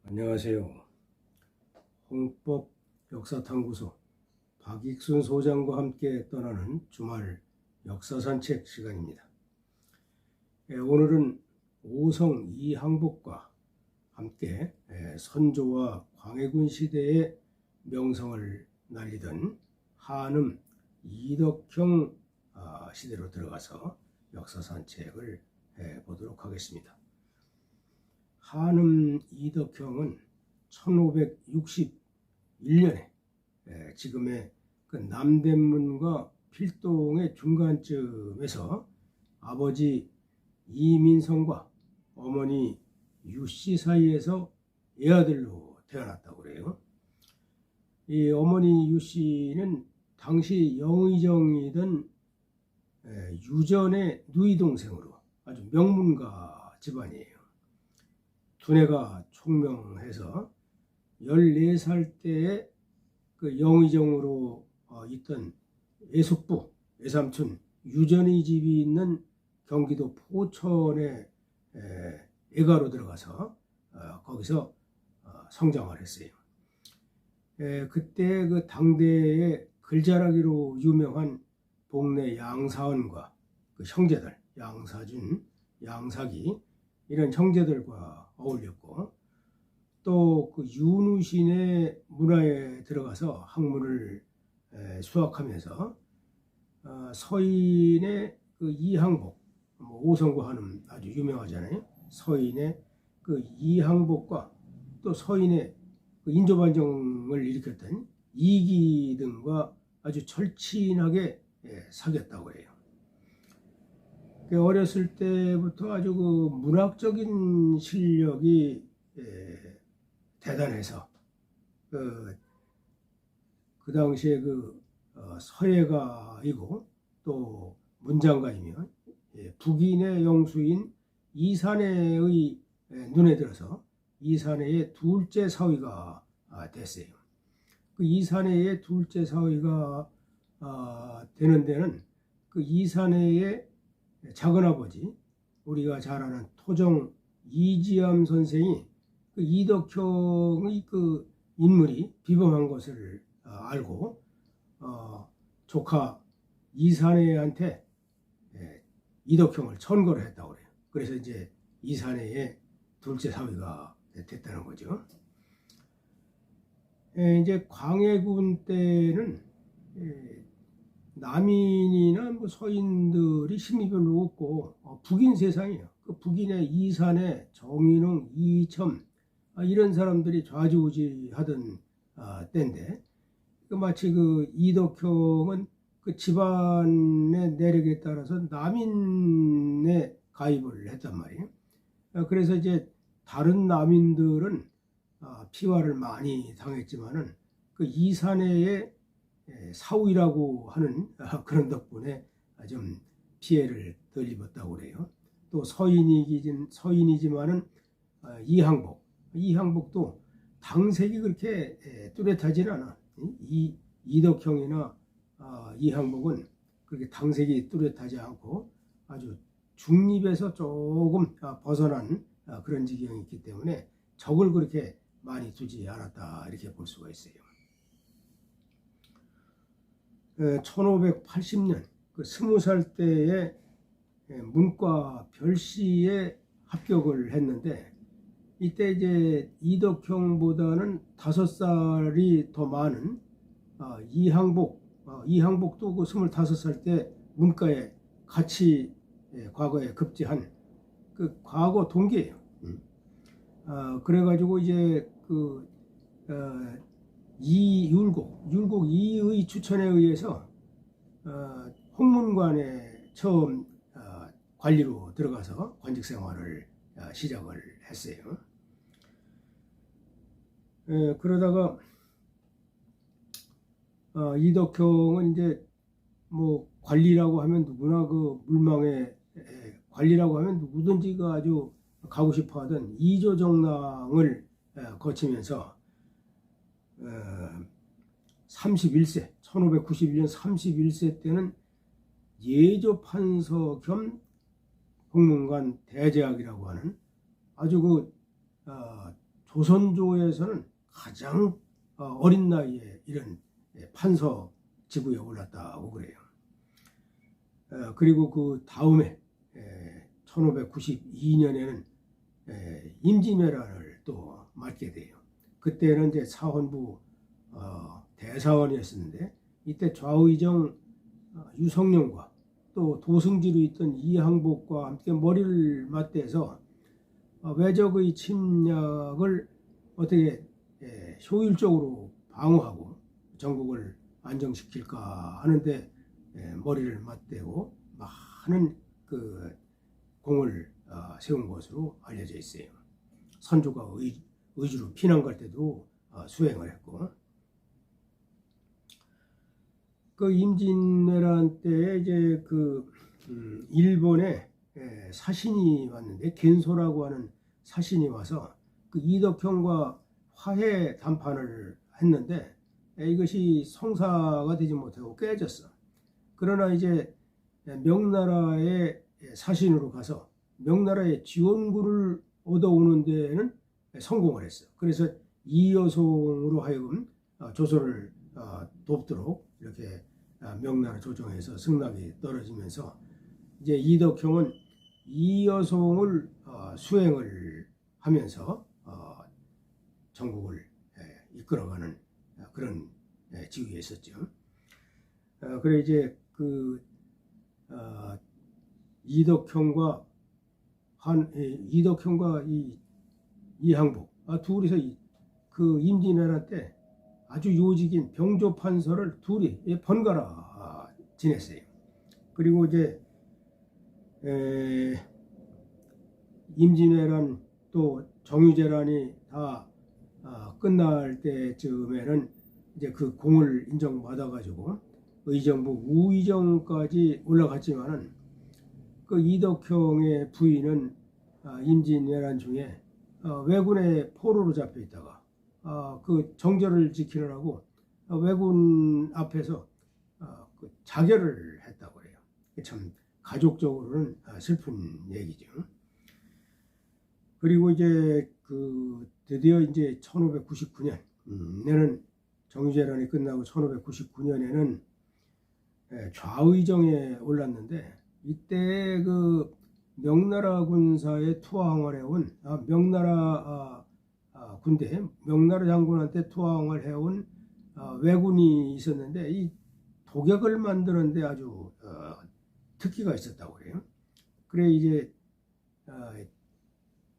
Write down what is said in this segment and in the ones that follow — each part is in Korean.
안녕하세요. 홍법 역사탐구소 박익순 소장과 함께 떠나는 주말 역사산책 시간입니다. 오늘은 오성 이항복과 함께 선조와 광해군 시대의 명성을 날리던 한음 이덕형 시대로 들어가서 역사산책을 해보도록 하겠습니다. 한음 이덕형은 1561년에 지금의 그 남대문과 필동의 중간쯤에서 아버지 이민성과 어머니 유씨 사이에서 애아들로 태어났다고 그래요. 이 어머니 유씨는 당시 영의정이던 유전의 누이 동생으로 아주 명문가 집안이에요. 두뇌가 총명해서 14살 때에 그 영의정으로 있던 애숙부, 애삼촌 유전의 집이 있는 경기도 포천에 애가로 들어가서 거기서 성장을 했어요. 그때 그 당대의 글자라기로 유명한 복내 양사원과 그 형제들, 양사준, 양사기 이런 형제들과 어울렸고, 또 그 윤우신의 문화에 들어가서 학문을 수학하면서 서인의 그 이항복, 오성과 한음 아주 유명하잖아요. 서인의 그 이항복과 또 서인의 그 인조반정을 일으켰던 이기 등과 아주 절친하게 사귀었다고 해요. 어렸을 때부터 아주 그 문학적인 실력이 대단해서 그 당시에 그 서예가이고 또 문장가이며 북인의 영수인 이산해의 눈에 들어서 이산해의 둘째 사위가 됐어요. 그 이산해의 둘째 사위가 되는 데는 그 이산해의 작은아버지, 우리가 잘 아는 토정 이지암 선생이 그 이덕형의 그 인물이 비범한 것을 알고 조카 이산해한테 이덕형을 천거를 했다고 그래요. 그래서 이제 이산해의 둘째 사위가 됐다는 거죠. 이제 광해군 때는 남인이나 뭐 서인들이 힘이 별로 없고 북인 세상이에요. 그 북인의 이산해, 정인웅, 이첨 이런 사람들이 좌지우지하던 때인데, 마치 그 이덕형은 그 집안의 내력에 따라서 남인에 가입을 했단 말이에요. 그래서 이제 다른 남인들은 피화를 많이 당했지만은 그 이산해의 사우이라고 하는 그런 덕분에 좀 피해를 덜 입었다고 그래요. 또 서인이지만은 이항복도 당색이 그렇게 뚜렷하지는 않아. 이덕형이나 이항복은 그렇게 당색이 뚜렷하지 않고 아주 중립에서 조금 벗어난 그런 지경이 있기 때문에 적을 그렇게 많이 두지 않았다, 이렇게 볼 수가 있어요. 1580년 그 20살 때에 문과 별시에 합격을 했는데, 이때 이제 이덕형보다는 5살이 더 많은 이항복도 그 25살 때 문과에 같이 과거에 급제한 그 과거 동기예요. 그래가지고 이제 그 율곡 이의 추천에 의해서 홍문관에 처음 관리로 들어가서 관직 생활을 시작을 했어요. 그러다가 이덕형은 이제 뭐 관리라고 하면 누구나 그 물망에 관리라고 하면 누구든지 그 아주 가고 싶어하던 이조정랑을 거치면서 31세 1591년 31세 때는 예조판서 겸 홍문관 대제학이라고 하는 아주 그 조선조에서는 가장 어린 나이에 이런 판서 지구에 올랐다고 그래요. 그리고 그 다음에 1592년에는 임진왜란을 또 맞게 돼요. 그때는 이제 사헌부 대사원이었었는데, 이때 좌의정 유성룡과 또 도승지로 있던 이항복과 함께 머리를 맞대서 외적의 침략을 어떻게 효율적으로 방어하고 전국을 안정시킬까 하는데 머리를 맞대고 많은 그 공을 세운 것으로 알려져 있어요. 선조가 의주로 피난 갈 때도 수행을 했고, 그 임진왜란 때 이제 그 일본에 사신이 왔는데, 겐소라고 하는 사신이 와서 그 이덕형과 화해談판을 했는데 이것이 성사가 되지 못하고 깨졌어. 그러나 이제 명나라의 사신으로 가서 명나라의 지원군을 얻어오는 데에는 성공을 했어. 그래서 이여송으로 하여금 조선을 돕도록 이렇게 명나라 조정에서 승낙이 떨어지면서 이제 이덕형은 이여송을 수행을 하면서 전국을 이끌어가는 그런 지위에 있었죠. 그래 이제 그 이덕형과 이항복 둘이서 그 임진왜란 때 아주 요직인 병조판서를 둘이 번갈아 지냈어요. 그리고 이제 임진왜란 또 정유재란이 다 끝날 때쯤에는 이제 그 공을 인정받아가지고 의정부 우의정까지 올라갔지만은 그 이덕형의 부인은 임진왜란 중에 왜군의 포로로 잡혀 있다가 그 정절을 지키느라고 왜군 앞에서 그 자결을 했다고 해요. 참 가족적으로는 슬픈 얘기죠. 그리고 이제 그 드디어 이제 1599년에는 정유재란이 끝나고 1599년에는 좌의정에 올랐는데, 이때 그 명나라 군사에 투항을 해온 명나라 군대, 명나라 장군한테 투항을 해온 왜군이 있었는데, 이 독약을 만드는데 아주 특기가 있었다고 그래요. 그래 이제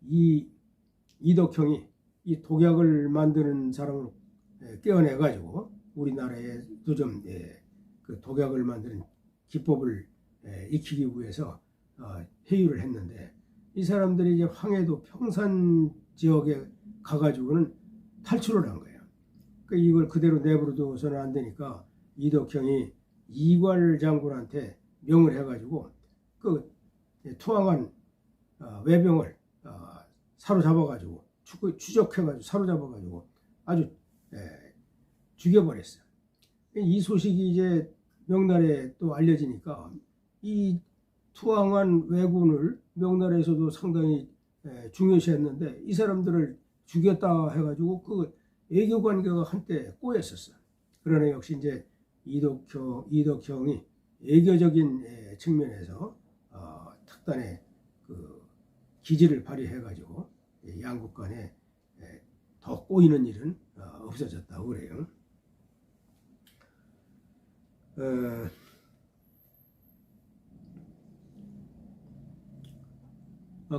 이 이덕형이 이 독약을 만드는 사람을 깨어내 가지고 우리나라에도 좀 그 독약을 만드는 기법을 익히기 위해서 회유를 했는데, 이 사람들이 이제 황해도 평산 지역에 가가지고는 탈출을 한 거예요. 그러니까 이걸 그대로 내버려둬서는 안 되니까 이덕형이 이괄 장군한테 명을 해가지고 그 투항한 왜병을 사로잡아가지고 추적해가지고 사로잡아가지고 아주 죽여버렸어요. 이 소식이 이제 명나라에 또 알려지니까 이 투항한 왜군을 명나라에서도 상당히 중요시했는데, 이 사람들을 죽였다 해가지고 그 애교 관계가 한때 꼬였었어. 그러나 역시 이제 이덕형이 애교적인 측면에서 특단의 그 기지를 발휘해가지고 양국 간에 더 꼬이는 일은 없어졌다고 그래요.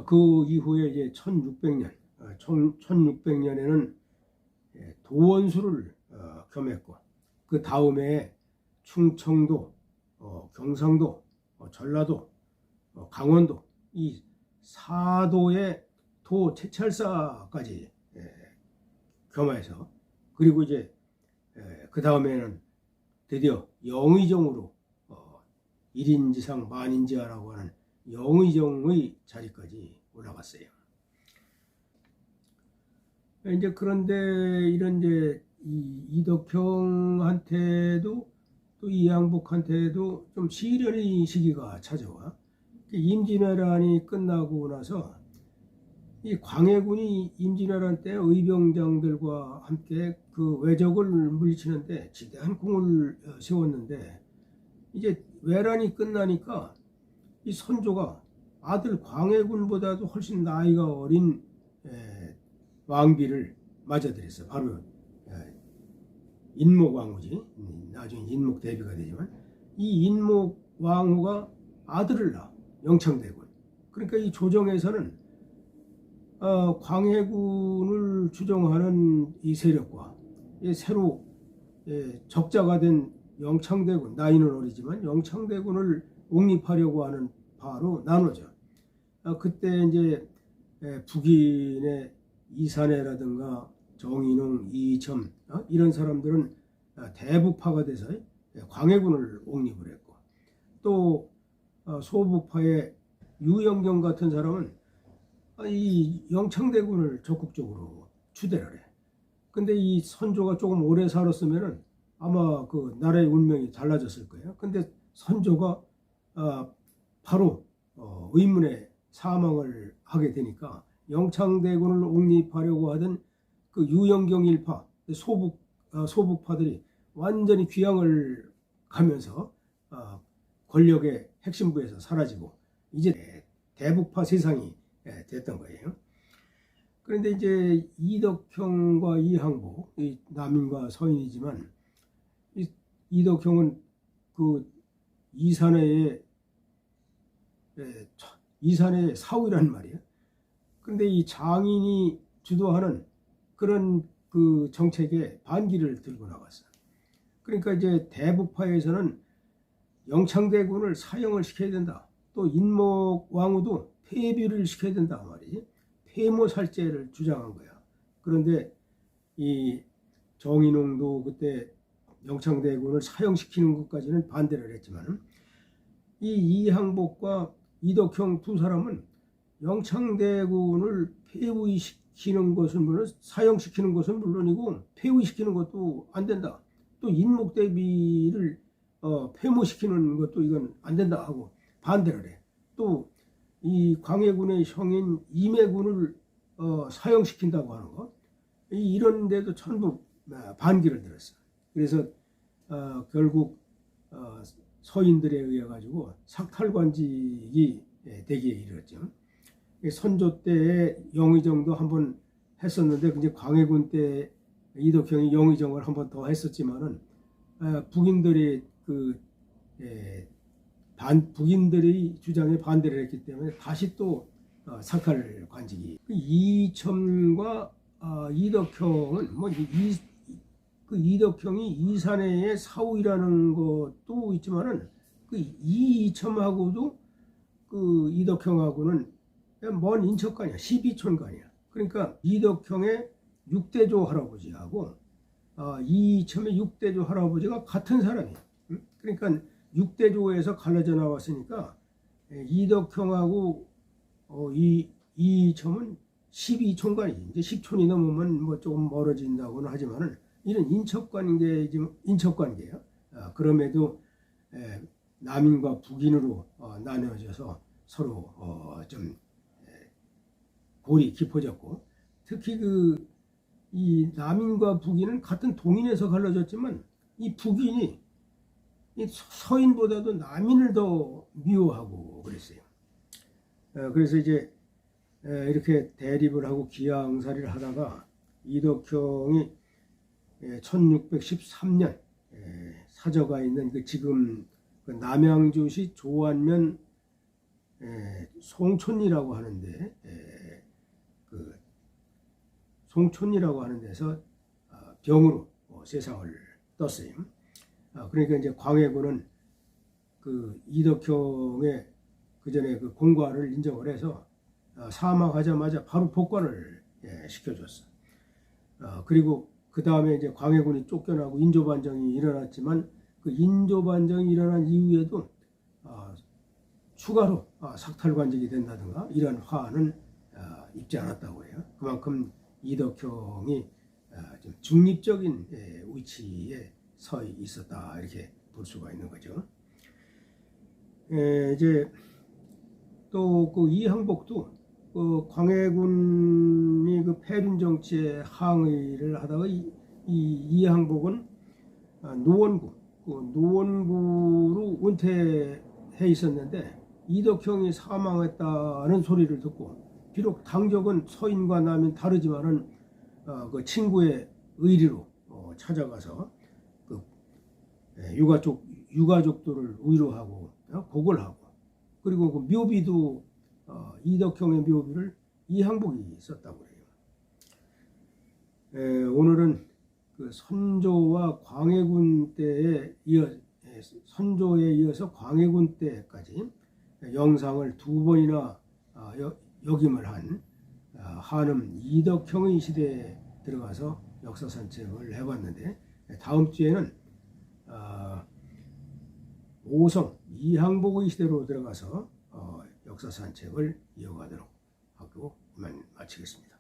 그 이후에 이제 1600년에는 도원수를 겸했고, 그 다음에 충청도, 경상도, 전라도, 강원도 이 4도의 도 채찰사까지 겸해서, 그리고 이제 그 다음에는 드디어 영의정으로 일인지상 만인지하라고 하는 영의정의 자리까지 올라갔어요. 이제 그런데 이런 이제 이덕형한테도 또 이항복한테도 좀 시련의 시기가 찾아와. 임진왜란이 끝나고 나서 이 광해군이 임진왜란 때 의병장들과 함께 그 왜적을 물리치는데 지대한功을 세웠는데, 이제 왜란이 끝나니까 이 선조가 아들 광해군보다도 훨씬 나이가 어린 왕비를 맞아들였어요. 바로 인목왕후지. 나중에 인목대비가 되지만 이 인목왕후가 아들을 낳아, 영창대군. 그러니까 이 조정에서는 광해군을 추종하는 이 세력과 새로 적자가 된 영창대군, 나이는 어리지만 영창대군을 옹립하려고 하는 바로 나눠져. 그때 이제 북인의 이산해라든가 정인웅, 이이첨 이런 사람들은 대북파가 돼서 광해군을 옹립을 했고, 또 소북파의 유영경 같은 사람은 이 영창대군을 적극적으로 추대를 해. 근데 이 선조가 조금 오래 살았으면은 아마 그 나라의 운명이 달라졌을 거예요. 근데 선조가 바로 의문의 사망을 하게 되니까 영창대군을 옹립하려고 하던 그 유영경 일파, 소북파들이 완전히 귀양을 가면서 권력의 핵심부에서 사라지고 이제 대북파 세상이 됐던 거예요. 그런데 이제 이덕형과 이항복, 남인과 서인이지만 이덕형은 그 이산해의 사위란 말이에요. 그런데 이 장인이 주도하는 그런 그 정책에 반기를 들고 나갔어요. 그러니까 이제 대북파에서는 영창대군을 사형을 시켜야 된다. 또 인목왕후도 폐비를 시켜야 된다 말이지. 폐모살제를 주장한 거야. 그런데 이 정인웅도 그때 영창대군을 사형시키는 것까지는 반대를 했지만, 이 이항복과 이덕형 두 사람은 영창대군을 폐위시키는 것은 물론, 사형시키는 것은 물론이고 폐위시키는 것도 안 된다. 또 인목대비를 폐모시키는 것도 이건 안 된다 하고 반대를 해. 또 이 광해군의 형인 임해군을 사형시킨다고 하는 거, 이런 데도 전부 반기를 들었어요. 그래서 결국 서인들에 의해 가지고 삭탈관직이 되기에 이르렀죠. 선조 때에 영의정도 한번 했었는데, 이제 광해군 때 이덕형이 영의정을 한번 더 했었지만은 북인들이 북인들의 주장에 반대를 했기 때문에 다시 또 삭탈관직이. 이첨과 이덕형은 그 이덕형이 이산해의 사후이라는 것도 있지만은 그 이이첨하고도 그 이덕형하고는 먼 인척간이야. 12촌간이야. 그러니까 이덕형의 6대조 할아버지하고 이이첨의 6대조 할아버지가 같은 사람이야. 그러니까 6대조에서 갈라져 나왔으니까 이덕형하고 이이첨은 12촌간이지. 이제 10촌이 넘으면 뭐 조금 멀어진다고는 하지만은 이런 인척관계야. 그럼에도 남인과 북인으로 나뉘어져서 서로 좀 골이 깊어졌고, 특히 이 남인과 북인은 같은 동인에서 갈라졌지만 이 북인이 이 서인보다도 남인을 더 미워하고 그랬어요. 그래서 이제 이렇게 대립을 하고 기양살이를 하다가 이덕형이 1613년 사저가 있는 지금 남양주시 조안면 송촌리라고 하는데, 송촌리라고 하는 데서 병으로 세상을 떴어요. 그러니까 이제 광해군은 이덕형의 그전에 공과를 인정을 해서 사망하자마자 바로 복관을 시켜줬어. 그리고 그 다음에 이제 광해군이 쫓겨나고 인조반정이 일어났지만, 그 인조반정이 일어난 이후에도 추가로 삭탈관직이 된다든가 이런 화는 입지 않았다고 해요. 그만큼 이덕형이 좀 중립적인 위치에 서 있었다, 이렇게 볼 수가 있는 거죠. 이제 또 이항복도 그 광해군이 그 폐륜 정치에 항의를 하다가 이항복은 노원구, 그 노원구로 은퇴해 있었는데 이덕형이 사망했다는 소리를 듣고, 비록 당적은 서인과 남인 다르지만은 그 친구의 의리로 찾아가서 그 유가족들을 위로하고 복을 하고, 그리고 그 묘비도 이덕형의 묘비를 이항복이 썼다고 그래요. 오늘은 그 선조와 광해군 때에 선조에 이어서 광해군 때까지 영상을 두 번이나 역임을 한 한음 이덕형의 시대에 들어가서 역사 산책을 해봤는데, 다음 주에는 오성 이항복의 시대로 들어가서 역사 산책을 이어가도록 하고 마치겠습니다.